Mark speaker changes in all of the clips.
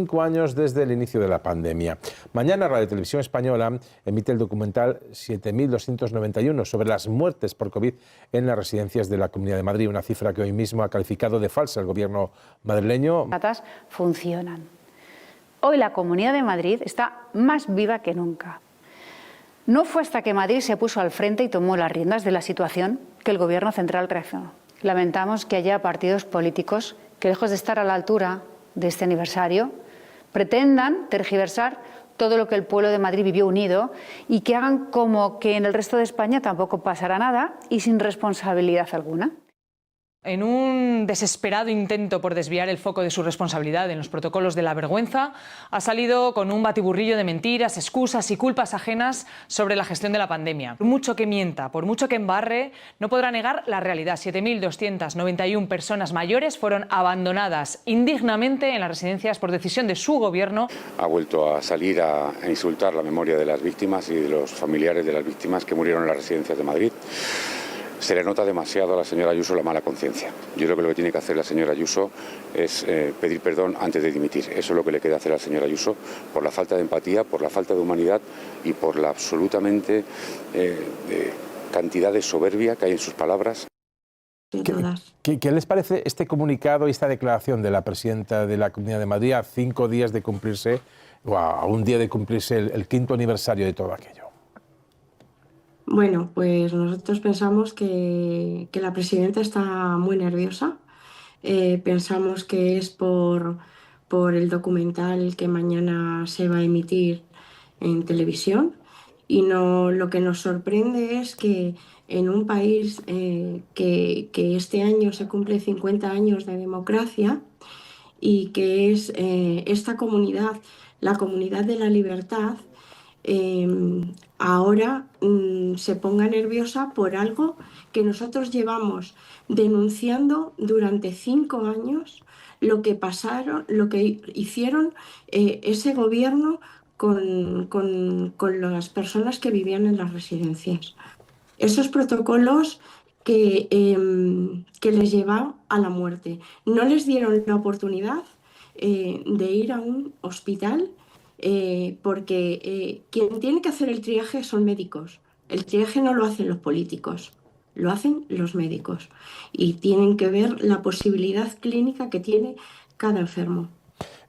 Speaker 1: 5 años desde el inicio de la pandemia. Mañana Radio Televisión Española emite el documental 7.291 sobre las muertes por COVID en las residencias de la Comunidad de Madrid, una cifra que hoy mismo ha calificado de falsa el gobierno madrileño.
Speaker 2: Las datas funcionan. Hoy la Comunidad de Madrid está más viva que nunca. No fue hasta que Madrid se puso al frente y tomó las riendas de la situación que el Gobierno central reaccionó. Lamentamos que haya partidos políticos que, lejos de estar a la altura de este aniversario, pretendan tergiversar todo lo que el pueblo de Madrid vivió unido y que hagan como que en el resto de España tampoco pasará nada y sin responsabilidad alguna.
Speaker 3: En un desesperado intento por desviar el foco de su responsabilidad en los protocolos de la vergüenza, ha salido con un batiburrillo de mentiras, excusas y culpas ajenas sobre la gestión de la pandemia. Por mucho que mienta, por mucho que embarre, no podrá negar la realidad. 7.291 personas mayores fueron abandonadas indignamente en las residencias por decisión de su gobierno.
Speaker 4: Ha vuelto a salir a insultar la memoria de las víctimas y de los familiares de las víctimas que murieron en las residencias de Madrid. Se le nota demasiado a la señora Ayuso la mala conciencia. Yo creo que lo que tiene que hacer la señora Ayuso es pedir perdón antes de dimitir. Eso es lo que le queda hacer a la señora Ayuso por la falta de empatía, por la falta de humanidad y por la absolutamente cantidad de soberbia que hay en sus palabras.
Speaker 1: ¿Qué les parece este comunicado y esta declaración de la presidenta de la Comunidad de Madrid a 5 días de cumplirse, o a un día de cumplirse el 5º aniversario de todo aquello?
Speaker 5: Bueno, pues nosotros pensamos que la presidenta está muy nerviosa. Pensamos que es por el documental que mañana se va a emitir en televisión. Y lo que nos sorprende es que en un país que este año se cumple 50 años de democracia y que es esta comunidad, la comunidad de la libertad, ahora se ponga nerviosa por algo que nosotros llevamos denunciando durante 5 años, lo que hicieron ese gobierno con las personas que vivían en las residencias. Esos protocolos que les llevan a la muerte. No les dieron la oportunidad de ir a un hospital porque quien tiene que hacer el triaje son médicos. El triaje no lo hacen los políticos, lo hacen los médicos y tienen que ver la posibilidad clínica que tiene cada enfermo.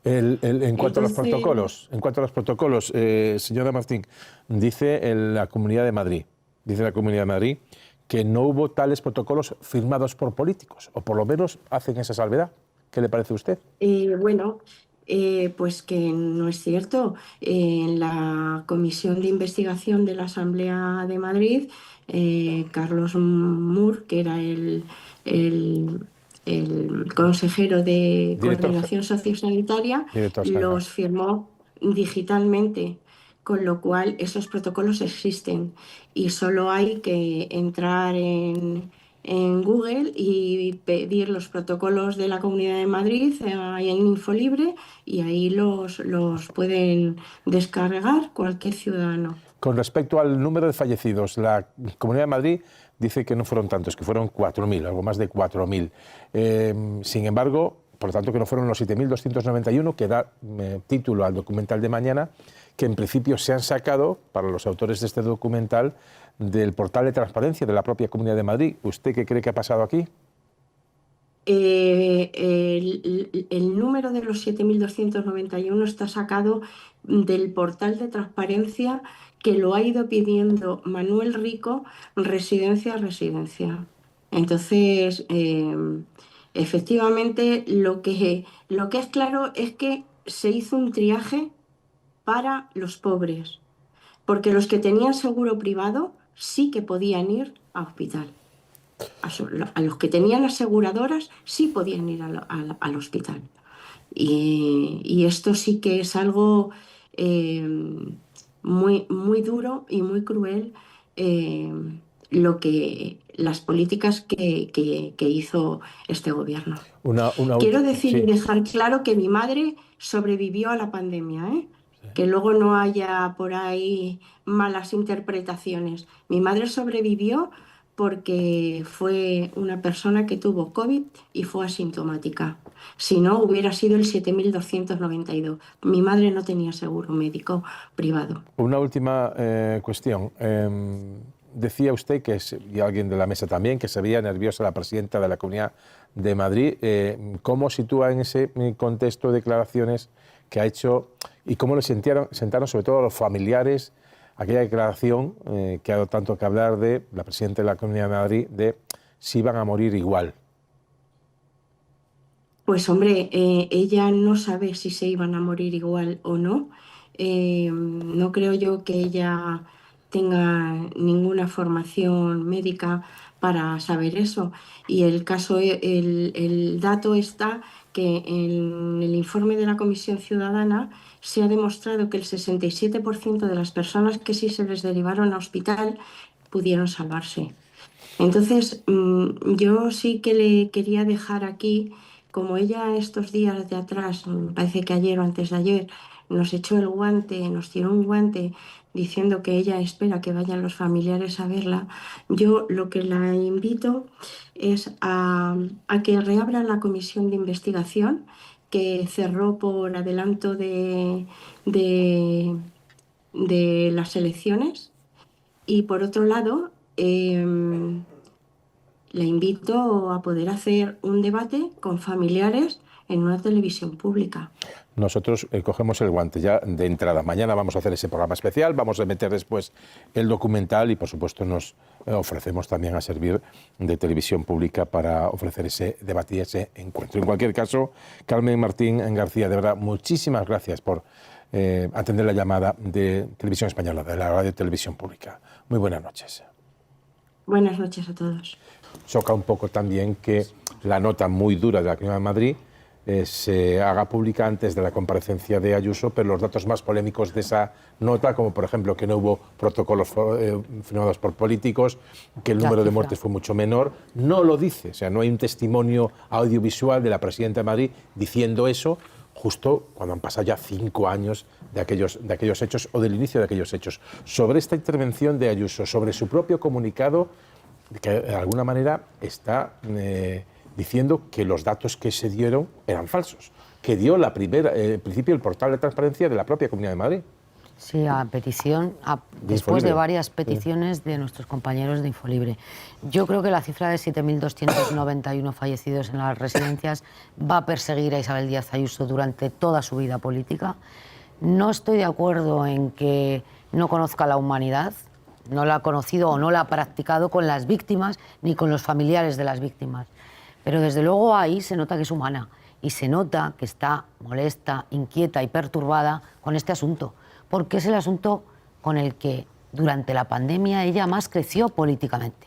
Speaker 1: En cuanto a los protocolos, señora Martín, dice la Comunidad de Madrid, que no hubo tales protocolos firmados por políticos, o por lo menos hacen esa salvedad. ¿Qué le parece a usted?
Speaker 5: Pues que no es cierto. En la Comisión de Investigación de la Asamblea de Madrid, Carlos Mur, que era el consejero de Coordinación Sociosanitaria, los firmó digitalmente, con lo cual esos protocolos existen y solo hay que entrar en Google y pedir los protocolos de la Comunidad de Madrid ahí en Infolibre y ahí los pueden descargar cualquier ciudadano.
Speaker 1: Con respecto al número de fallecidos, la Comunidad de Madrid dice que no fueron tantos, que fueron 4.000, algo más de 4.000. Sin embargo, por lo tanto que no fueron los 7.291 que da título al documental de mañana, que en principio se han sacado, para los autores de este documental, del portal de transparencia de la propia Comunidad de Madrid. ¿Usted qué cree que ha pasado aquí?
Speaker 5: El número de los 7.291 está sacado del portal de transparencia que lo ha ido pidiendo Manuel Rico residencia a residencia. Entonces, efectivamente, lo que es claro es que se hizo un triaje para los pobres, porque los que tenían seguro privado sí que podían ir a hospital. A los que tenían aseguradoras sí podían ir al hospital. Y esto sí que es algo muy, muy duro y muy cruel, las políticas que hizo este gobierno. Quiero decir y dejar claro que mi madre sobrevivió a la pandemia, que luego no haya por ahí malas interpretaciones. Mi madre sobrevivió porque fue una persona que tuvo COVID y fue asintomática. Si no, hubiera sido el 7.292. Mi madre no tenía seguro médico privado.
Speaker 1: Una última cuestión. Decía usted, y alguien de la mesa también, que se veía nerviosa la presidenta de la Comunidad de Madrid. ¿Cómo sitúa en ese contexto declaraciones que ha hecho y cómo le sentaron sobre todo los familiares aquella declaración que ha dado tanto que hablar de la presidenta de la Comunidad de Madrid, de si iban a morir igual?
Speaker 5: Pues hombre, ella no sabe si se iban a morir igual o no. No creo yo que ella tenga ninguna formación médica para saber eso. Y el dato está que en el informe de la Comisión Ciudadana se ha demostrado que el 67% de las personas que sí se les derivaron a hospital pudieron salvarse. Entonces, yo sí que le quería dejar aquí, como ella estos días de atrás, me parece que ayer o antes de ayer, nos echó el guante, nos tiró un guante diciendo que ella espera que vayan los familiares a verla, yo lo que la invito es a que reabra la comisión de investigación que cerró por adelanto de las elecciones. Y por otro lado, la invito a poder hacer un debate con familiares en una televisión pública.
Speaker 1: Nosotros cogemos el guante ya de entrada. Mañana vamos a hacer ese programa especial, vamos a meter después el documental y, por supuesto, nos ofrecemos también a servir de televisión pública para ofrecer ese debate y ese encuentro. En cualquier caso, Carmen Martín García, de verdad, muchísimas gracias por atender la llamada de Televisión Española, de la Radio Televisión Pública. Muy buenas noches.
Speaker 5: Buenas noches a todos.
Speaker 1: Choca un poco también que la nota muy dura de la Comunidad de Madrid se haga pública antes de la comparecencia de Ayuso, pero los datos más polémicos de esa nota, como por ejemplo que no hubo protocolos firmados por políticos, que el número de muertes fue mucho menor, no lo dice. O sea, no hay un testimonio audiovisual de la presidenta de Madrid diciendo eso, justo cuando han pasado ya 5 años de aquellos hechos o del inicio de aquellos hechos. Sobre esta intervención de Ayuso, sobre su propio comunicado, que de alguna manera está diciendo que los datos que se dieron eran falsos, que dio en principio el portal de transparencia de la propia Comunidad de Madrid.
Speaker 6: Sí, a petición, después de varias peticiones de nuestros compañeros de Infolibre. Yo creo que la cifra de 7.291 fallecidos en las residencias va a perseguir a Isabel Díaz Ayuso durante toda su vida política. No estoy de acuerdo en que no conozca la humanidad, no la ha conocido o no la ha practicado con las víctimas ni con los familiares de las víctimas. Pero desde luego ahí se nota que es humana y se nota que está molesta, inquieta y perturbada con este asunto, porque es el asunto con el que durante la pandemia ella más creció políticamente.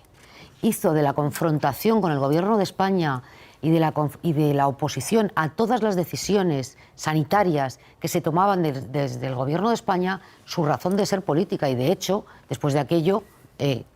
Speaker 6: Hizo de la confrontación con el Gobierno de España y de la oposición a todas las decisiones sanitarias que se tomaban desde el Gobierno de España su razón de ser política, y de hecho, después de aquello,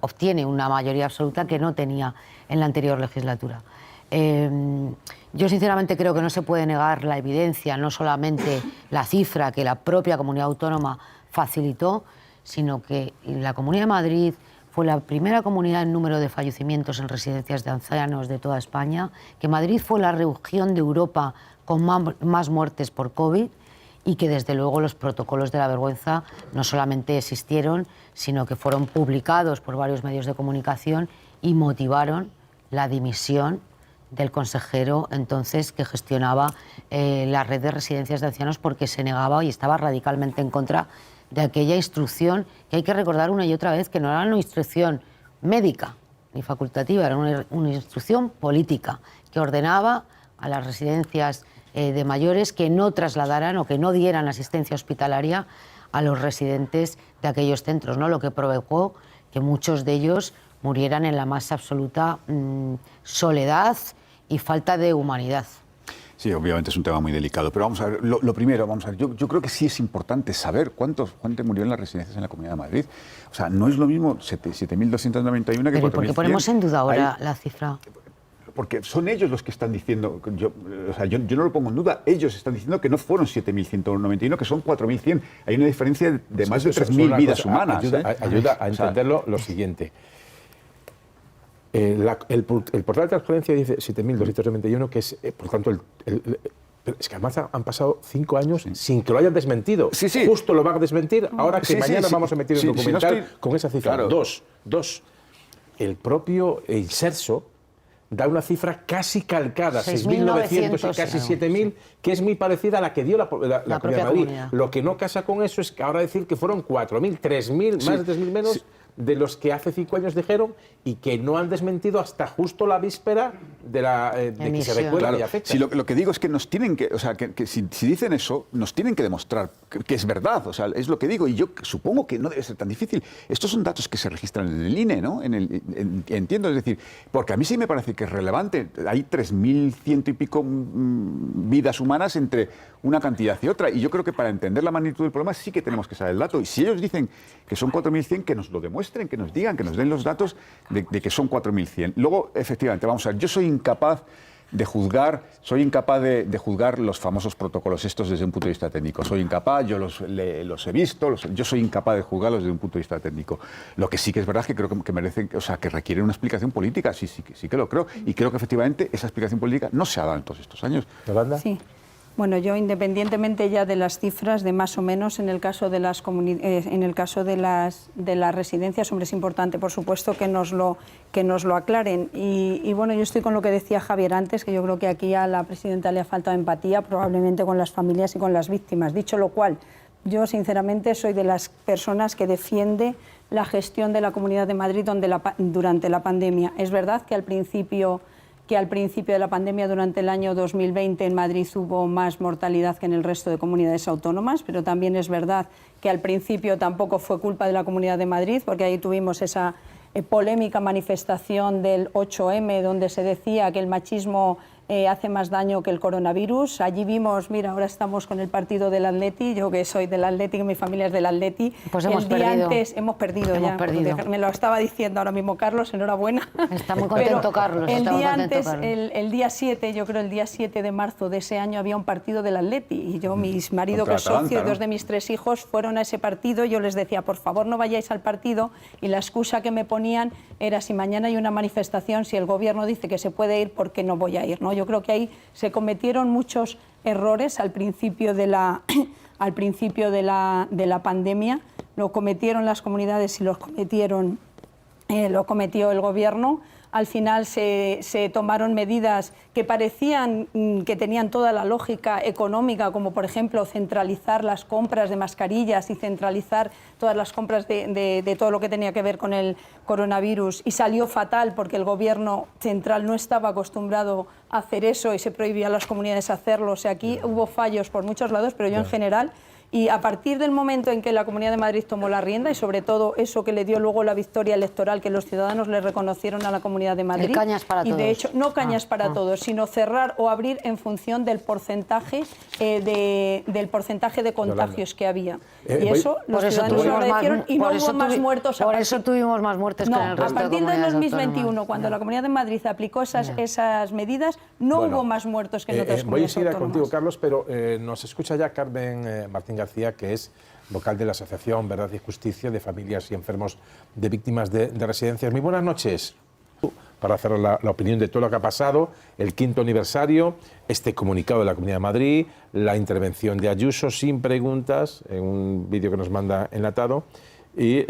Speaker 6: obtiene una mayoría absoluta que no tenía en la anterior legislatura. Yo sinceramente creo que no se puede negar la evidencia, no solamente la cifra que la propia comunidad autónoma facilitó, sino que la Comunidad de Madrid fue la primera comunidad en número de fallecimientos en residencias de ancianos de toda España, que Madrid fue la región de Europa con más muertes por COVID, y que desde luego los protocolos de la vergüenza no solamente existieron, sino que fueron publicados por varios medios de comunicación y motivaron la dimisión del consejero entonces que gestionaba la red de residencias de ancianos, porque se negaba y estaba radicalmente en contra de aquella instrucción, que hay que recordar una y otra vez que no era una instrucción médica ni facultativa, era una instrucción política que ordenaba a las residencias de mayores que no trasladaran o que no dieran asistencia hospitalaria a los residentes de aquellos centros, ¿no? Lo que provocó que muchos de ellos murieran en la más absoluta soledad y falta de humanidad.
Speaker 7: Sí, obviamente es un tema muy delicado, pero vamos a ver, lo primero, vamos a ver, yo creo que sí es importante saber cuánto murió en las residencias en la Comunidad de Madrid. O sea, no es lo mismo 7.291 que 4.100.
Speaker 6: ¿Pero por qué ponemos en duda ahora la cifra?
Speaker 7: Porque son ellos los que están diciendo, yo no lo pongo en duda, ellos están diciendo que no fueron 7.191, que son 4.100. Hay una diferencia de más de 3.000 vidas humanas.
Speaker 1: Ayuda a entenderlo lo siguiente. El portal de transparencia dice 7.291, que es, por tanto, es que además han pasado 5 años sin que lo hayan desmentido.
Speaker 7: Sí, sí.
Speaker 1: Justo lo van a desmentir ahora que
Speaker 7: Sí,
Speaker 1: mañana
Speaker 7: sí,
Speaker 1: vamos a emitir un documental
Speaker 7: no estoy...
Speaker 1: con esa cifra.
Speaker 7: Claro.
Speaker 1: Dos. El propio Inserso da una cifra casi calcada, 6.900 y casi 7.000, que es muy parecida a la que dio la Comunidad de Madrid.
Speaker 6: comunidad.
Speaker 1: Lo que no casa con eso es que ahora decir que fueron 4.000, 3.000, más de 3.000 menos de los que hace 5 años dijeron y que no han desmentido hasta justo la víspera de que se recuerda aquella fecha.
Speaker 7: Sí, lo que digo es que nos tienen que, o sea, que si dicen eso, nos tienen que demostrar que es verdad, o sea, es lo que digo, y yo supongo que no debe ser tan difícil. Estos son datos que se registran en el INE, ¿no? Entiendo, es decir, porque a mí sí me parece que es relevante. Hay 3.100 y pico vidas humanas entre una cantidad y otra, y yo creo que para entender la magnitud del problema sí que tenemos que saber el dato, y si ellos dicen que son 4.100, que nos lo demuestren, que nos digan, que nos den los datos de que son 4.100. Luego, efectivamente, vamos a ver, yo soy incapaz de juzgar los famosos protocolos estos desde un punto de vista técnico. Soy incapaz, yo los he visto, yo soy incapaz de juzgarlos desde un punto de vista técnico. Lo que sí que es verdad es que creo que merecen, o sea, que requieren una explicación política, sí que lo creo, y creo que efectivamente esa explicación política no se ha dado en todos estos años.
Speaker 1: ¿Yolanda?
Speaker 8: Sí. Bueno, yo independientemente ya de las cifras, de más o menos en el caso de las residencias, hombre, es importante, por supuesto, que nos lo aclaren. Y bueno, yo estoy con lo que decía Javier antes, que yo creo que aquí a la presidenta le ha faltado empatía, probablemente con las familias y con las víctimas. Dicho lo cual, yo sinceramente soy de las personas que defiende la gestión de la Comunidad de Madrid durante la pandemia. Es verdad que al principio de la pandemia, durante el año 2020, en Madrid hubo más mortalidad que en el resto de comunidades autónomas, pero también es verdad que al principio tampoco fue culpa de la Comunidad de Madrid, porque ahí tuvimos esa polémica manifestación del 8M, donde se decía que el machismo hace más daño que el coronavirus. Allí vimos, mira, ahora estamos con el partido del Atleti, yo que soy del Atleti, que mi familia es del Atleti.
Speaker 6: Pues hemos perdido.
Speaker 8: Me lo estaba diciendo ahora mismo Carlos, enhorabuena.
Speaker 6: Está muy contento Carlos.
Speaker 8: El día 7, yo creo el día 7 de marzo de ese año había un partido del Atleti y yo, mi marido que es socio y 2 de mis 3 hijos fueron a ese partido. Yo les decía, por favor no vayáis al partido, y la excusa que me ponían era, si mañana hay una manifestación, si el gobierno dice que se puede ir, ¿por qué no voy a ir? ¿No? Yo creo que ahí se cometieron muchos errores al principio de la pandemia. Lo cometieron las comunidades y lo cometió el gobierno. Al final se tomaron medidas que parecían que tenían toda la lógica económica, como por ejemplo centralizar las compras de mascarillas y centralizar todas las compras de todo lo que tenía que ver con el coronavirus, y salió fatal porque el gobierno central no estaba acostumbrado a hacer eso y se prohibía a las comunidades hacerlo. O sea, aquí hubo fallos por muchos lados, pero yo en general... Y a partir del momento en que la Comunidad de Madrid tomó la rienda, y sobre todo eso que le dio luego la victoria electoral, que los ciudadanos le reconocieron a la Comunidad de Madrid,
Speaker 6: cañas para
Speaker 8: y
Speaker 6: todos.
Speaker 8: De hecho, no cañas para todos, sino cerrar o abrir en función del porcentaje de contagios que había. Y eso los ciudadanos lo agradecieron y no hubo más muertos.
Speaker 6: Por eso tuvimos más muertes que en el resto de comunidades
Speaker 8: autónomas. A partir del 2021,
Speaker 6: autónomas.
Speaker 8: cuando la Comunidad de Madrid aplicó esas medidas, no hubo más muertos que en otras comunidades
Speaker 1: voy a seguir
Speaker 8: autónomas.
Speaker 1: contigo, Carlos, pero nos escucha ya Carmen Martín García, que es vocal de la Asociación Verdad y Justicia de Familias y Enfermos de Víctimas de Residencias. Muy buenas noches. Para hacer la opinión de todo lo que ha pasado, el 5º aniversario, este comunicado de la Comunidad de Madrid, la intervención de Ayuso sin preguntas, en un vídeo que nos manda enlatado, y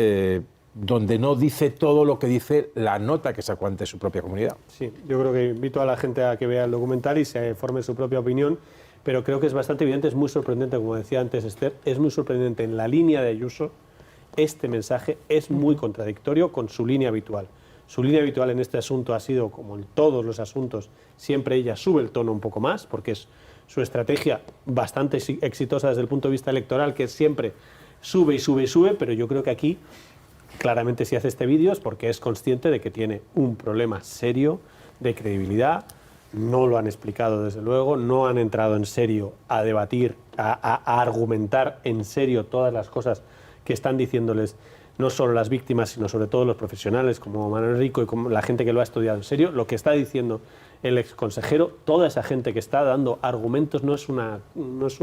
Speaker 1: donde no dice todo lo que dice la nota que sacó ante su propia comunidad.
Speaker 9: Sí, yo creo que invito a la gente a que vea el documental y se forme su propia opinión, pero creo que es bastante evidente, es muy sorprendente, como decía antes Esther, es muy sorprendente en la línea de Ayuso. Este mensaje es muy contradictorio con su línea habitual. Su línea habitual en este asunto ha sido, como en todos los asuntos, siempre ella sube el tono un poco más, porque es su estrategia bastante exitosa desde el punto de vista electoral, que siempre sube y sube y sube, pero yo creo que aquí, claramente si hace este vídeo es porque es consciente de que tiene un problema serio de credibilidad. No lo han explicado desde luego, no han entrado en serio a debatir, a argumentar en serio todas las cosas que están diciéndoles no solo las víctimas, sino sobre todo los profesionales como Manuel Rico y como la gente que lo ha estudiado en serio. Lo que está diciendo el exconsejero, toda esa gente que está dando argumentos, no es una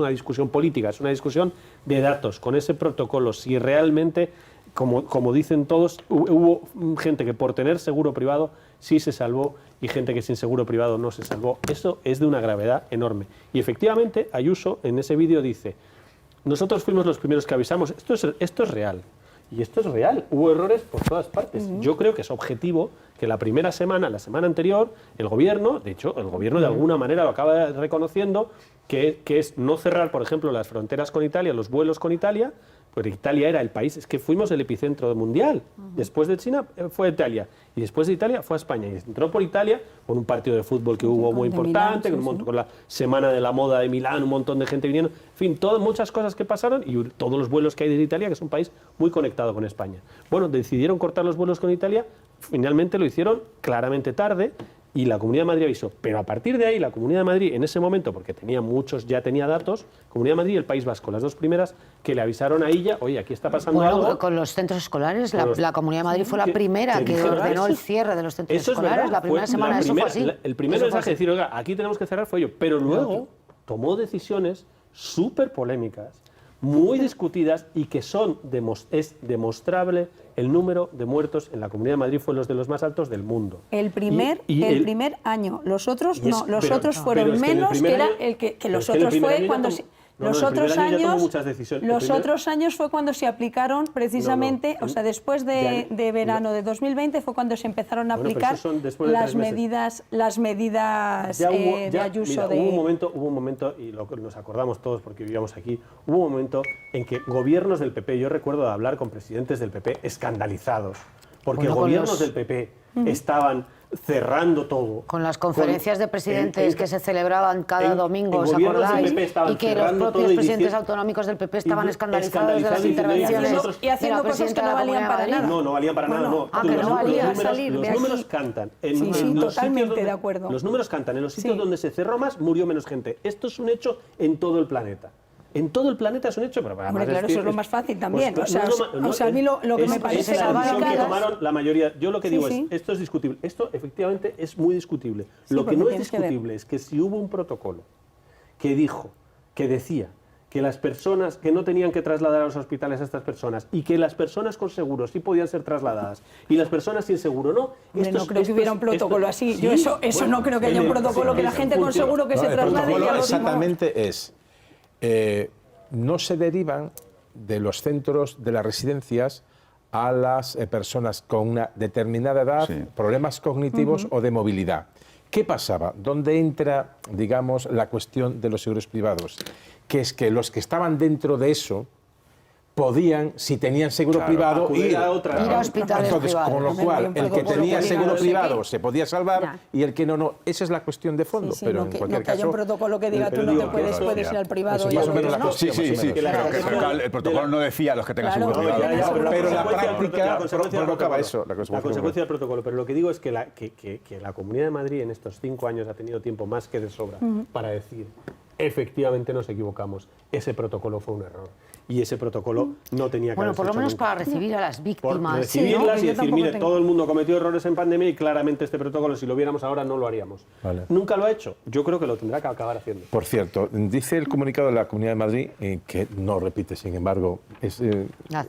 Speaker 9: discusión política, es una discusión de datos. Con ese protocolo, si realmente como dicen todos, hubo gente que por tener seguro privado sí se salvó y gente que sin seguro privado no se salvó. Eso es de una gravedad enorme. Y efectivamente, Ayuso en ese vídeo dice, nosotros fuimos los primeros que avisamos, esto es real. Y esto es real, hubo errores por todas partes. Yo creo que es objetivo que la primera semana, la semana anterior, el gobierno, de hecho, el gobierno de alguna manera lo acaba reconociendo, que es no cerrar, por ejemplo, las fronteras con Italia, los vuelos con Italia, porque Italia era el país, es que fuimos el epicentro mundial. Después de China fue Italia, y después de Italia fue a España. Y entró por Italia con un partido de fútbol que hubo muy importante, con la Semana de la Moda de Milán, un montón de gente viniendo. En fin, muchas cosas que pasaron y todos los vuelos que hay desde Italia, que es un país muy conectado con España. Bueno, decidieron cortar los vuelos con Italia, finalmente lo hicieron claramente tarde, y la Comunidad de Madrid avisó. Pero a partir de ahí, la Comunidad de Madrid, en ese momento, porque ya tenía datos, Comunidad de Madrid y el País Vasco, las dos primeras que le avisaron a ella, oye, aquí está pasando algo.
Speaker 6: Con los centros escolares, la Comunidad de Madrid fue la primera que ordenó el cierre de los centros escolares. La primera semana eso fue así.
Speaker 9: El primer mensaje de decir, oiga, aquí tenemos que cerrar fue yo. Pero luego tomó decisiones súper polémicas, muy discutidas y que es demostrable el número de muertos en la Comunidad de Madrid fue de los más altos del mundo.
Speaker 8: El primer año, los otros no, los otros fueron menos, que era el que los otros fue cuando... Los otros años fue cuando se aplicaron precisamente, o sea, después de verano de 2020 fue cuando se empezaron a aplicar las medidas de Ayuso.
Speaker 9: Hubo un momento, y nos acordamos todos porque vivíamos aquí, hubo un momento en que gobiernos del PP, yo recuerdo hablar con presidentes del PP escandalizados, porque gobiernos del PP estaban cerrando todo.
Speaker 6: Con las conferencias de presidentes que se celebraban cada domingo, ¿os acordáis? Y que los propios presidentes autonómicos del PP estaban escandalizados de las intervenciones
Speaker 8: y haciendo cosas que no valían para nada.
Speaker 9: No valían para nada, no.
Speaker 8: Que no valía salir
Speaker 9: de aquí. Los números cantan.
Speaker 8: Totalmente de acuerdo.
Speaker 9: Los números cantan. En los sitios donde se cerró más, murió menos gente. Esto es un hecho en todo el planeta. En todo el planeta es un hecho, pero
Speaker 8: hombre, claro, eso es lo más fácil también.
Speaker 9: Pues,
Speaker 8: o sea, a mí lo que me parece
Speaker 9: es la decisión que tomaron la mayoría. Yo lo que digo es, esto es discutible. Esto efectivamente es muy discutible. Lo que no es discutible es que si hubo un protocolo que decía que las personas que no tenían que trasladar a los hospitales a estas personas y que las personas con seguro sí podían ser trasladadas y las personas sin seguro no.
Speaker 8: No creo que hubiera un protocolo así. Yo eso no creo que haya un protocolo que la gente con seguro que se traslade.
Speaker 1: El protocolo exactamente es... no se derivan de los centros de las residencias a las personas con una determinada edad, problemas cognitivos o de movilidad. ¿Qué pasaba? ¿Dónde entra, digamos, la cuestión de los seguros privados? Que es que los que estaban dentro de eso podían, si tenían seguro privado, ir a
Speaker 6: hospitales privados.
Speaker 1: Con lo cual, el que tenía seguro privado se podía salvar y el que no. Esa es la cuestión de fondo. Pero en cualquier caso,
Speaker 8: que haya un protocolo que diga tú no te puedes ir al privado y otros no.
Speaker 7: Sí. Pero el protocolo no decía los que tengan seguro privado.
Speaker 1: Pero la práctica provocaba eso.
Speaker 9: La consecuencia del protocolo. Pero lo que digo es que la Comunidad de Madrid en estos 5 años ha tenido tiempo más que de sobra para decir, efectivamente nos equivocamos, ese protocolo fue un error. Y ese protocolo no tenía que haberse
Speaker 6: por lo
Speaker 9: hecho
Speaker 6: menos
Speaker 9: nunca.
Speaker 6: para recibir a las víctimas.
Speaker 9: Por recibirlas y decir, mire, todo el mundo cometió errores en pandemia y claramente este protocolo, si lo viéramos ahora, no lo haríamos. Nunca lo ha hecho. Yo creo que lo tendrá que acabar haciendo.
Speaker 1: Por cierto, dice el comunicado de la Comunidad de Madrid, que no repite, sin embargo, es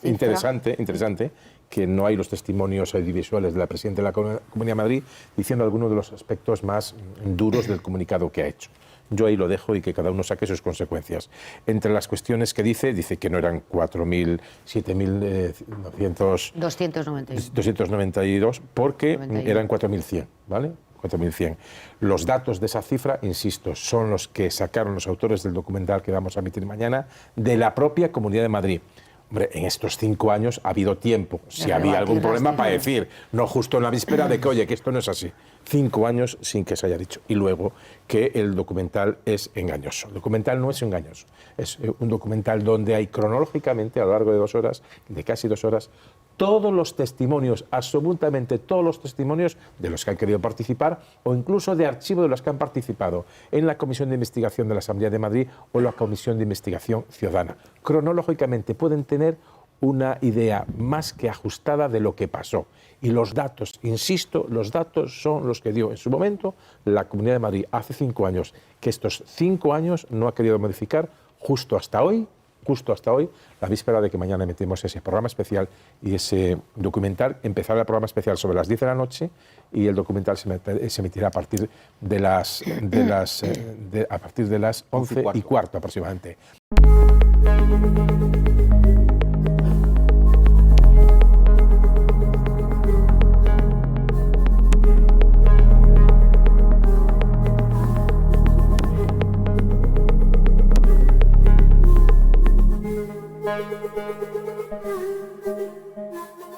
Speaker 1: interesante que no hay los testimonios audiovisuales de la presidenta de la Comunidad de Madrid diciendo algunos de los aspectos más duros del comunicado que ha hecho. Yo ahí lo dejo y que cada uno saque sus consecuencias. Entre las cuestiones que dice que no eran 4.000, 7.292, porque eran 4.100, ¿vale? 4.100. Los datos de esa cifra, insisto, son los que sacaron los autores del documental que vamos a emitir mañana de la propia Comunidad de Madrid. Hombre, en estos 5 años ha habido tiempo, si había algún problema, para decir, no justo en la víspera de que, oye, que esto no es así. 5 años sin que se haya dicho. Y luego que el documental es engañoso. El documental no es engañoso. Es un documental donde hay cronológicamente, a lo largo de 2 horas, de casi 2 horas, todos los testimonios, absolutamente todos los testimonios de los que han querido participar o incluso de archivo de los que han participado en la Comisión de Investigación de la Asamblea de Madrid o la Comisión de Investigación Ciudadana. Cronológicamente pueden tener una idea más que ajustada de lo que pasó. Y los datos, insisto, los datos son los que dio en su momento la Comunidad de Madrid hace 5 años, que estos 5 años no ha querido modificar justo hasta hoy justo hasta hoy, la víspera de que mañana emitimos ese programa especial y ese documental. Empezará el programa especial sobre las 10 de la noche y el documental se emitirá a partir de las 11:15 aproximadamente.
Speaker 10: Thank you.